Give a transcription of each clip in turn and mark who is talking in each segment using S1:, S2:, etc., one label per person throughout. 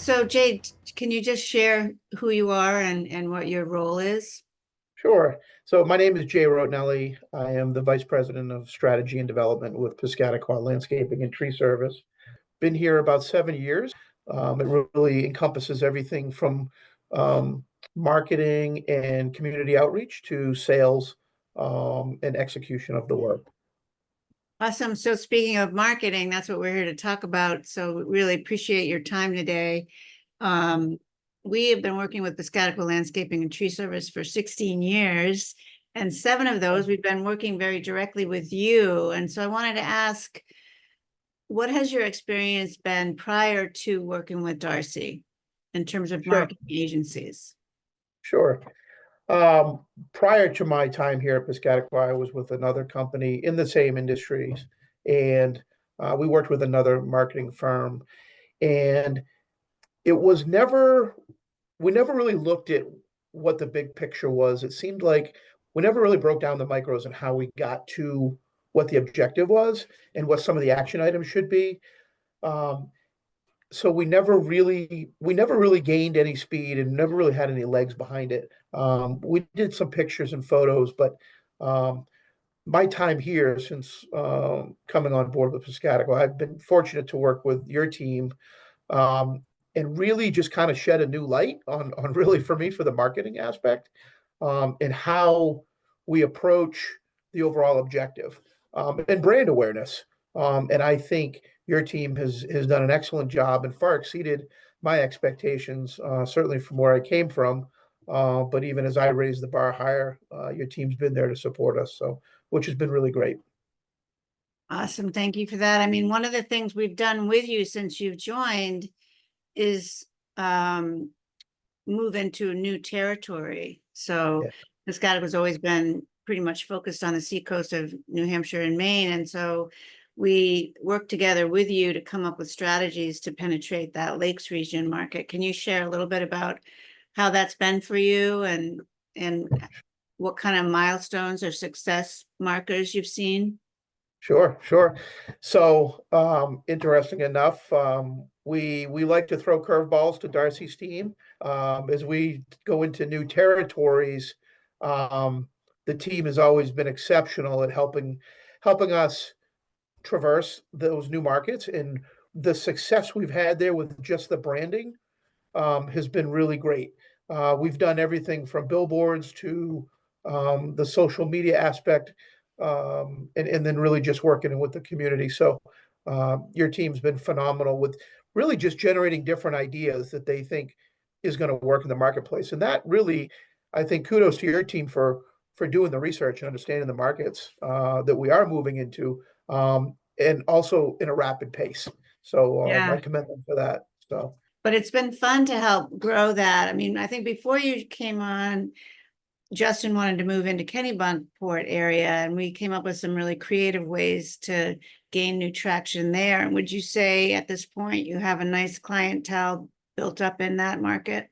S1: So Jay, can you just share who you are and what your role is?
S2: Sure. So my name is Jay Rotinelli. I am the Vice President of Strategy and Development with Piscataqua Landscaping and Tree Service. Been here about 7 years. It really encompasses everything from um, marketing and community outreach to sales and execution of the work.
S1: Awesome. So speaking of marketing, that's what we're here to talk about. So really appreciate your time today. Um, we have been working with Piscataqua Landscaping and Tree Service for 16 years, and 7 of those we've been working very directly with you. And so I wanted to ask, what has your experience been prior to working with Darci in terms of
S2: Sure,
S1: marketing agencies?
S2: sure. Um, Prior to my time here at Piscataqua, I was with another company in the same industries, and we worked with another marketing firm. And it was never, we never really looked at what the big picture was. It seemed like we never really broke down the micros and how we got to what the objective was and what some of the action items should be. Um, so we never really gained any speed and never really had any legs behind it. We did some pictures and photos, but um, my time here since coming on board with Piscataqua, I've been fortunate to work with your team um, and really just kind of shed a new light on really for me for the marketing aspect and how we approach the overall objective and brand awareness. And I think your team has done an excellent job and far exceeded my expectations, certainly from where I came from. But even as I raised the bar higher, your team's been there to support us, so which has been really great.
S1: Awesome. Thank you for that. I mean, one of the things we've done with you since you've joined is um, move into a new territory. So
S2: Yeah.
S1: Piscataqua has always been pretty much focused on the seacoast of New Hampshire and Maine. And so we work together with you to come up with strategies to penetrate that Lakes region market. Can you share a little bit about how that's been for you and what kind of milestones or success markers you've seen?
S2: Sure, sure. So, interesting enough, we like to throw curveballs to Darcy's team. As we go into new territories, um, the team has always been exceptional at helping us traverse those new markets, and the success we've had there with just the branding has been really great. We've done everything from billboards to the social media aspect, and then really just working with the community. So your team's been phenomenal with really just generating different ideas that they think is going to work in the marketplace. And that really, I think, kudos to your team for doing the research and understanding the markets that we are moving into, and also in a rapid pace. So I
S1: Yeah.
S2: commend them for that. So.
S1: But it's been fun to help grow that. I mean, I think before you came on, Justin wanted to move into Kennebunkport area, and we came up with some really creative ways to gain new traction there. And would you say at this point you have a nice clientele built up in that market?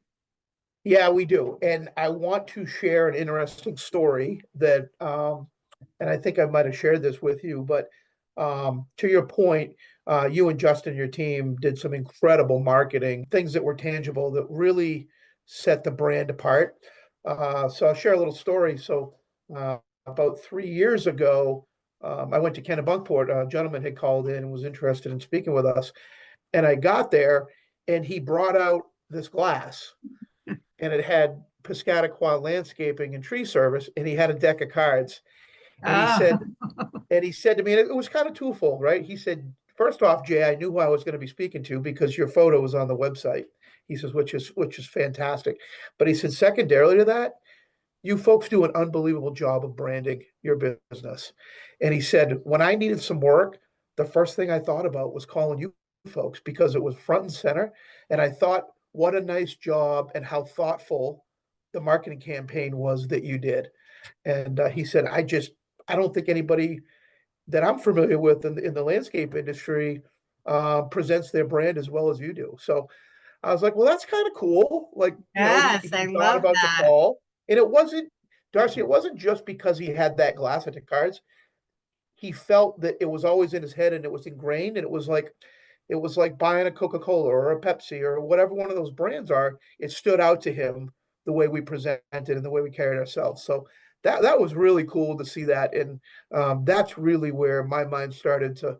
S2: Yeah, we do. And I want to share an interesting story that, and I think I might have shared this with you, but to your point, you and Justin, your team, did some incredible marketing, things that were tangible that really set the brand apart. So I'll share a little story. So about 3 years ago, I went to Kennebunkport. A gentleman had called in and was interested in speaking with us. And I got there, and he brought out this glass and it had Piscataqua Landscaping and Tree Service, and he had a deck of cards. And he
S1: Oh,
S2: said, and he said to me, and it was kind of twofold, right? He said, first off, Jay, I knew who I was going to be speaking to because your photo was on the website. He says, which is fantastic. But he said, secondarily to that, you folks do an unbelievable job of branding your business. And he said, when I needed some work, the first thing I thought about was calling you folks because it was front and center. And I thought, what a nice job and how thoughtful the marketing campaign was that you did. And he said, I don't think anybody that I'm familiar with in the landscape industry presents their brand as well as you do. So I was like, well, that's kind of cool. Like,
S1: yes, I
S2: he thought
S1: love
S2: about the
S1: that.
S2: call. And it wasn't, Darcy, it wasn't just because he had that glass at the cards. He felt that it was always in his head and it was ingrained. And it was like, it was like buying a Coca-Cola or a Pepsi or whatever one of those brands are. It stood out to him the way we presented and the way we carried ourselves. So that was really cool to see that, and that's really where my mind started to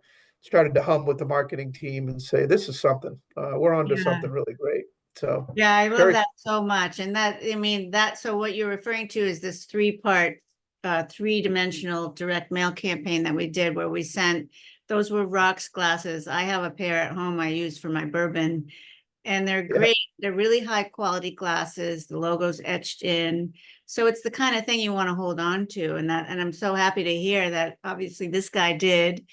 S2: hum with the marketing team and say, this is something. We're on to
S1: Yeah.
S2: something really great. So
S1: Yeah, I love
S2: very
S1: that so much. And that, I mean, that, so what you're referring to is this three-part, three-dimensional direct mail campaign that we did where we sent, those were rocks glasses. I have a pair at home I use for my bourbon, and they're
S2: yeah,
S1: great. They're really high quality glasses. The logo's etched in. So it's the kind of thing you want to hold on to. And that, and I'm so happy to hear that obviously this guy did.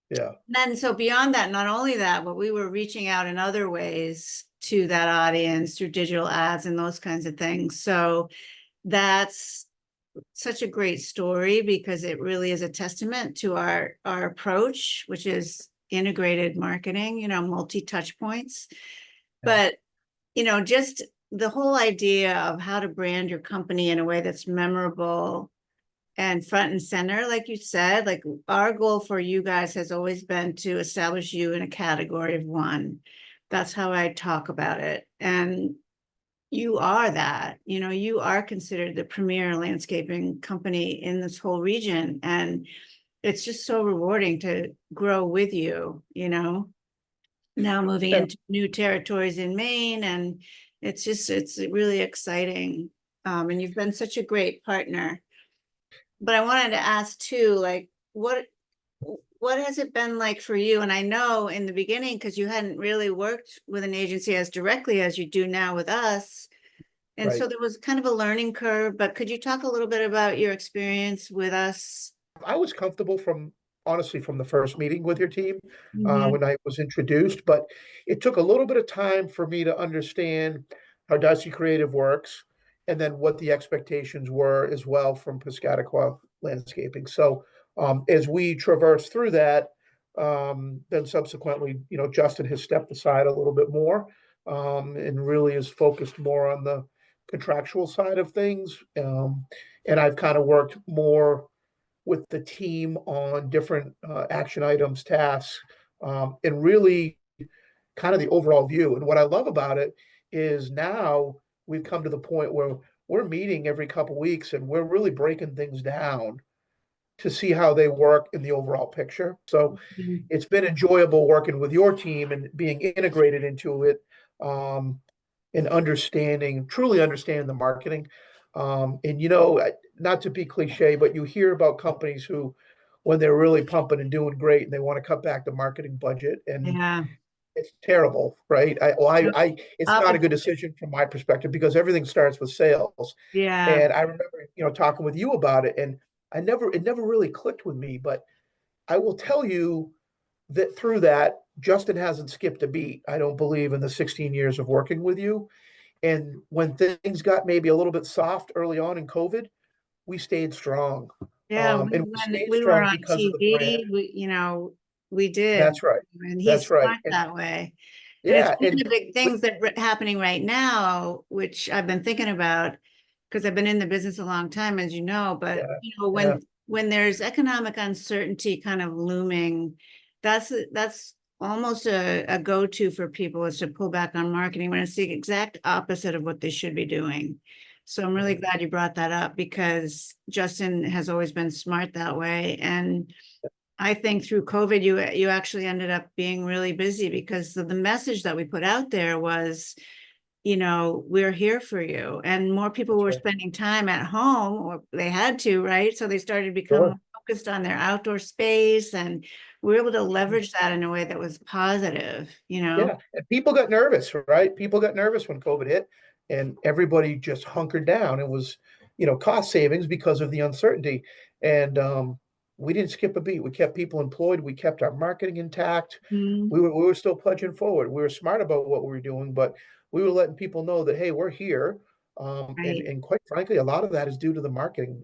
S2: yeah.
S1: Then, so beyond that, not only that, but we were reaching out in other ways to that audience through digital ads and those kinds of things. So that's such a great story because it really is a testament to our approach, which is integrated marketing, you know, multi-touch points.
S2: Yeah.
S1: But, you know, just the whole idea of how to brand your company in a way that's memorable and front and center, like you said, like our goal for you guys has always been to establish you in a category of one. That's how I talk about it. And you are that, you know, you are considered the premier landscaping company in this whole region. And it's just so rewarding to grow with you, you know, now moving
S2: Yeah.
S1: into new territories in Maine. And it's really exciting. And you've been such a great partner. But I wanted to ask too, like, what has it been like for you? And I know in the beginning, because you hadn't really worked with an agency as directly as you do now with us. And
S2: Right.
S1: so there was kind of a learning curve, but could you talk a little bit about your experience with us?
S2: I was comfortable from honestly from the first meeting with your team
S1: Mhm.
S2: when I was introduced, but it took a little bit of time for me to understand how Darci Creative works and then what the expectations were as well from Piscataqua Landscaping. So as we traverse through that, then subsequently, you know, Justin has stepped aside a little bit more and really is focused more on the contractual side of things. And I've kind of worked more with the team on different action items, tasks, and really kind of the overall view. And what I love about it is now we've come to the point where we're meeting every couple weeks and we're really breaking things down to see how they work in the overall picture. So
S1: Mhm.
S2: it's been enjoyable working with your team and being integrated into it, um, and understanding, truly understanding the marketing. And you know, not to be cliche, but you hear about companies who, when they're really pumping and doing great, and they want to cut back the marketing budget, and
S1: Yeah.
S2: it's terrible, right? It's not a good
S1: Opposite.
S2: decision from my perspective because everything starts with sales.
S1: Yeah.
S2: And I remember, you know, talking with you about it, and it never really clicked with me. But I will tell you that through that, Justin hasn't skipped a beat. I don't believe in the 16 years of working with you. And when things got maybe a little bit soft early on in COVID, we stayed strong.
S1: Yeah.
S2: And we
S1: When
S2: stayed
S1: we were
S2: strong
S1: on
S2: because of the brand.
S1: TV, we, you know, we did.
S2: That's right.
S1: And he's
S2: That's right.
S1: smart that way. And it's
S2: Yeah,
S1: one of the big things that happening right now, which I've been thinking about because I've been in the business a long time, as you know. But
S2: yeah,
S1: you know,
S2: yeah,
S1: when there's economic uncertainty kind of looming, that's almost a go-to for people is to pull back on marketing when it's the exact opposite of what they should be doing. So I'm really
S2: right.
S1: glad you brought that up because Justin has always been smart that way. And I think through COVID, you actually ended up being really busy because the message that we put out there was, you know, we're here for you. And more people
S2: That's
S1: were
S2: right.
S1: spending time at home, or they had to, right? So they started to become more
S2: Sure.
S1: focused on their outdoor space, and we were able to leverage that in a way that was positive, you know?
S2: Yeah, and people got nervous, right? People got nervous when COVID hit, and everybody just hunkered down. It was, you know, cost savings because of the uncertainty, and we didn't skip a beat. We kept people employed. We kept our marketing intact.
S1: Mhm.
S2: We were still pudging forward. We were smart about what we were doing, but we were letting people know that hey, we're here.
S1: Right.
S2: And quite frankly, a lot of that is due to the marketing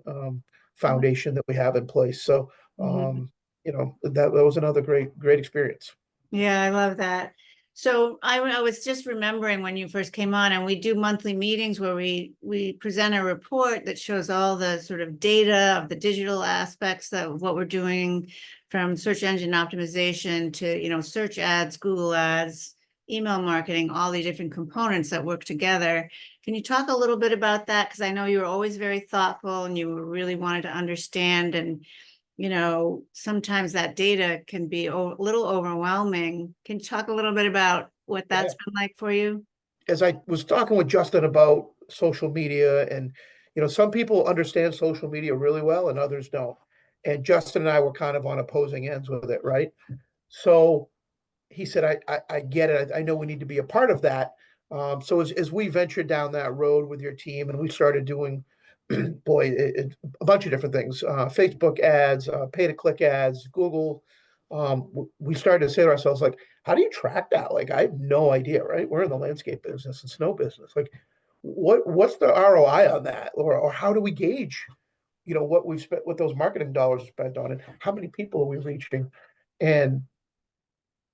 S2: foundation that we have in place. So
S1: Mhm.
S2: you know that was another great experience.
S1: Yeah, I love that. So I was just remembering when you first came on, and we do monthly meetings where we present a report that shows all the sort of data of the digital aspects of what we're doing, from search engine optimization to, search ads, Google ads, email marketing, all the different components that work together. Can you talk a little bit about that? Because I know you were always very thoughtful and you really wanted to understand, and sometimes that data can be a little overwhelming. Can you talk a little bit about what
S2: Yeah.
S1: that's been like for you?
S2: As I was talking with Justin about social media, and some people understand social media really well and others don't. And Justin and I were kind of on opposing ends with it, right? So he said, I get it. I know we need to be a part of that. So as we ventured down that road with your team, and we started doing, boy, a bunch of different things, Facebook ads, pay-to-click ads, Google. We started to say to ourselves, like, how do you track that? Like, I have no idea, right? We're in the landscape business and snow business. Like, what's the ROI on that? Or how do we gauge, what we've spent, what those marketing dollars are spent on, and how many people are we reaching? And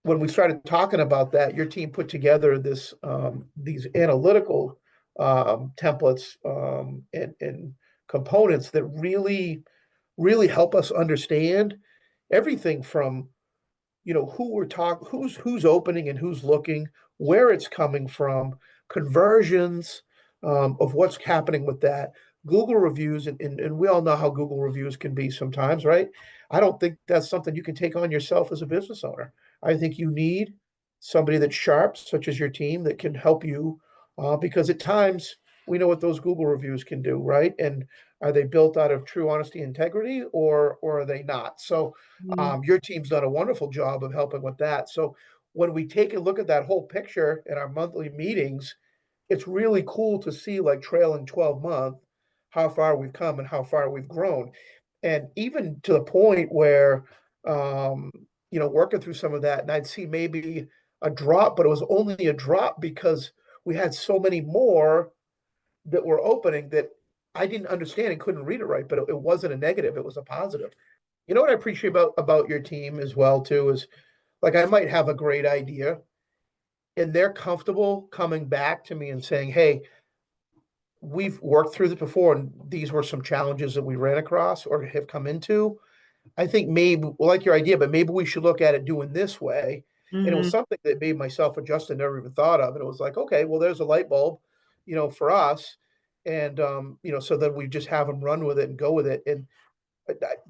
S2: when we started talking about that, your team put together these analytical templates and components that really help us understand everything from who's opening and who's looking, where it's coming from, conversions, of what's happening with that, Google reviews, and we all know how Google reviews can be sometimes, right? I don't think that's something you can take on yourself as a business owner. I think you need somebody that's sharp, such as your team, that can help you, because at times we know what those Google reviews can do, right? And are they built out of true honesty, integrity, or are they not? So
S1: Mm.
S2: your team's done a wonderful job of helping with that. So when we take a look at that whole picture in our monthly meetings, it's really cool to see, like, trailing 12 month, how far we've come and how far we've grown. And even to the point where, um, working through some of that, and I'd see maybe a drop, but it was only a drop because we had so many more that were opening that I didn't understand and couldn't read it right, but it wasn't a negative, it was a positive. You know what I appreciate about your team as well too is, like, I might have a great idea and they're comfortable coming back to me and saying, "Hey, we've worked through this before and these were some challenges that we ran across or have come into. I think maybe we like your idea, but maybe we should look at it doing this way." And it was
S1: Mhm.
S2: something that made myself and Justin never even thought of. And it was like, okay, well, there's a light bulb, for us. And so then we just have them run with it and go with it. And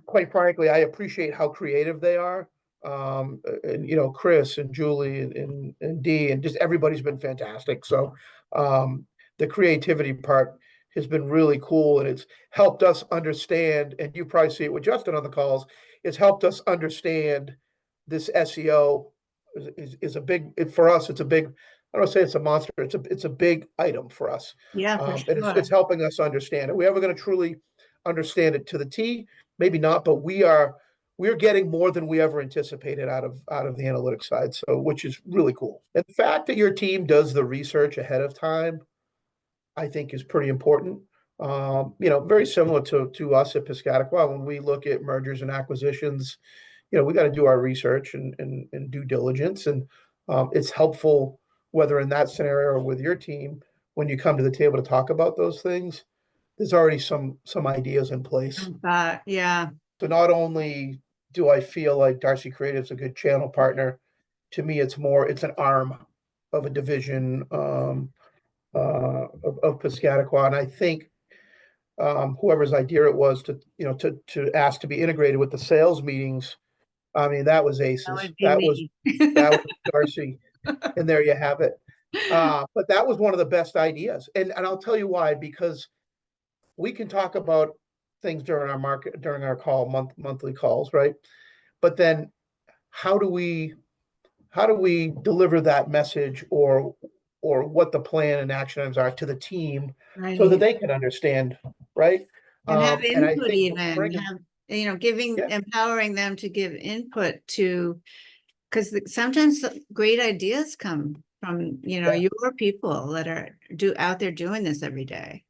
S2: quite frankly, I appreciate how creative they are. And Chris and Julie and Dee and just everybody's been fantastic. So the creativity part has been really cool, and it's helped us understand. And you probably see it with Justin on the calls. It's helped us understand this SEO is a big for us. It's a big. I don't say it's a monster. It's a big item for us,
S1: Yeah, for
S2: and it's
S1: sure.
S2: helping us understand. Are we ever going to truly understand it to the T? Maybe not, but we're getting more than we ever anticipated out of the analytics side. So, which is really cool. And the fact that your team does the research ahead of time, I think, is pretty important. Very similar to us at Piscataqua when we look at mergers and acquisitions. We got to do our research and due diligence, and it's helpful whether in that scenario or with your team when you come to the table to talk about those things. There's already some ideas in place.
S1: Yeah.
S2: So not only do I feel like Darci Creative's a good channel partner, to me, it's an arm of a division of Piscataqua. And I think whoever's idea it was to ask to be integrated with the sales meetings, I mean, that was
S1: That
S2: aces.
S1: would be me.
S2: That was Darci, and there you have it. But that was one of the best ideas, and I'll tell you why, because we can talk about things during our monthly calls, right? But then how do we deliver that message, or what the plan and action items are to the team so that
S1: Right.
S2: they can understand, right?
S1: And have
S2: And I
S1: input,
S2: think
S1: even
S2: bringing,
S1: have, giving,
S2: yeah,
S1: empowering them to give input to, because sometimes great ideas come from,
S2: yeah.
S1: your people that are out there doing this every day.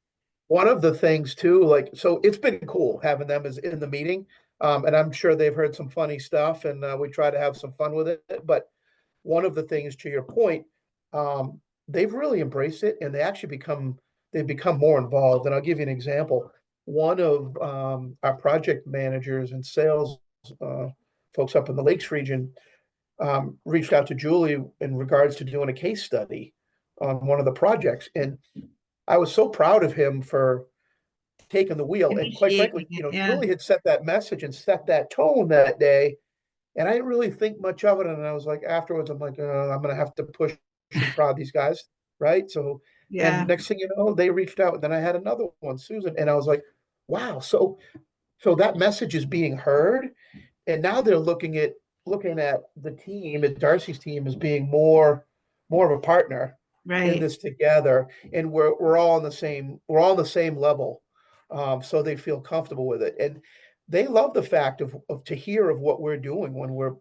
S2: One of the things too, like, so it's been cool having them as in the meeting, and I'm sure they've heard some funny stuff, and we try to have some fun with it. But one of the things, to your point, they've really embraced it, and they've become more involved. And I'll give you an example. One of our project managers and sales folks up in the Lakes region reached out to Julie in regards to doing a case study on one of the projects. And I was so proud of him for taking the wheel. And quite frankly,
S1: Initiating it, yeah,
S2: Julie had set that message and set that tone that day. And I didn't really think much of it. And I was like, afterwards, I'm like, I'm going to have to push and prod these guys. Right. So, and
S1: yeah,
S2: next thing you know, they reached out. And then I had another one, Susan. And I was like, wow. So that message is being heard. And now they're looking at the team, at Darci's team, as being more of a partner in
S1: right.
S2: this together. And we're all on the same level. So they feel comfortable with it. And they love the fact of to hear of what we're doing when we're,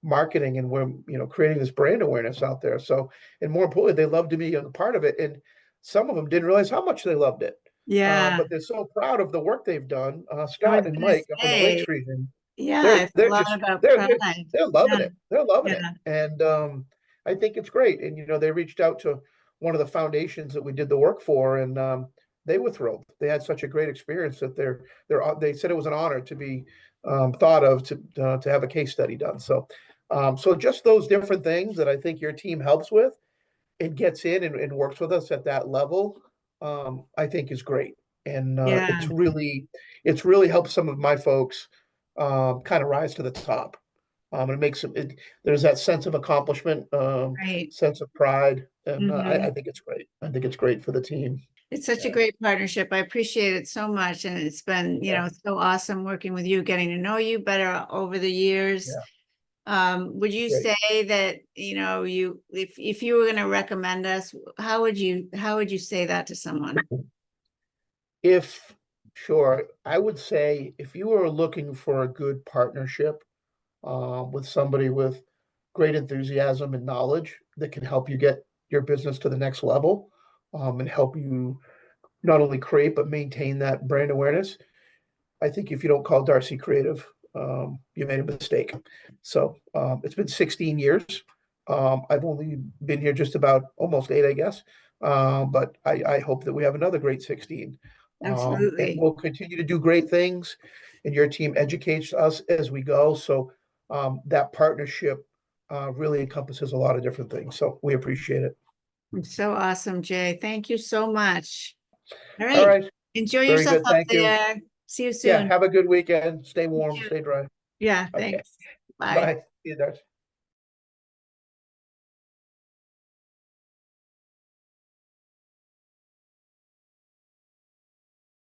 S2: marketing, and we're, creating this brand awareness out there. So, and more importantly, they love to be a part of it. And some of them didn't realize how much they loved it.
S1: Yeah,
S2: But they're so proud of the work they've done.
S1: I was
S2: Scott and
S1: gonna
S2: Mike up in the Lakes
S1: say,
S2: region,
S1: yeah,
S2: they're
S1: it's a
S2: they're
S1: lot
S2: just
S1: about pride.
S2: they're loving
S1: Yeah,
S2: it. They're loving it.
S1: yeah,
S2: And I think it's great. And they reached out to one of the foundations that we did the work for, and they were thrilled. They had such a great experience that they said it was an honor to be thought of to have a case study done. So just those different things that I think your team helps with and gets in and works with us at that level, I think is great. And
S1: yeah,
S2: it's really helped some of my folks kind of rise to the top. It makes there's that sense of accomplishment,
S1: right.
S2: sense of pride, and I
S1: Hmm.
S2: think it's great. I think it's great for the team.
S1: It's such a
S2: Yeah,
S1: great partnership. I appreciate it so much. And it's been,
S2: yeah,
S1: so awesome working with you, getting to know you better over the years.
S2: yeah.
S1: Would you
S2: Great.
S1: say that, if you were going to recommend us, how would you say that to someone?
S2: If Sure, I would say if you are looking for a good partnership with somebody with great enthusiasm and knowledge that can help you get your business to the next level, and help you not only create but maintain that brand awareness. I think if you don't call Darci creative, you made a mistake. So it's been 16 years. I've only been here just about almost 8, I guess. But I hope that we have another great 16. And
S1: Absolutely.
S2: we'll continue to do great things. And your team educates us as we go. So that partnership really encompasses a lot of different things. So we appreciate it.
S1: So awesome, Jay. Thank you so much. All
S2: All
S1: right.
S2: right.
S1: Enjoy
S2: Very
S1: yourself
S2: good.
S1: up
S2: Thank you.
S1: there. See you
S2: Yeah.
S1: soon.
S2: Have a good weekend. Stay
S1: You
S2: warm,
S1: too.
S2: stay dry.
S1: Yeah,
S2: Okay.
S1: thanks. Bye.
S2: Bye. See you, Darci.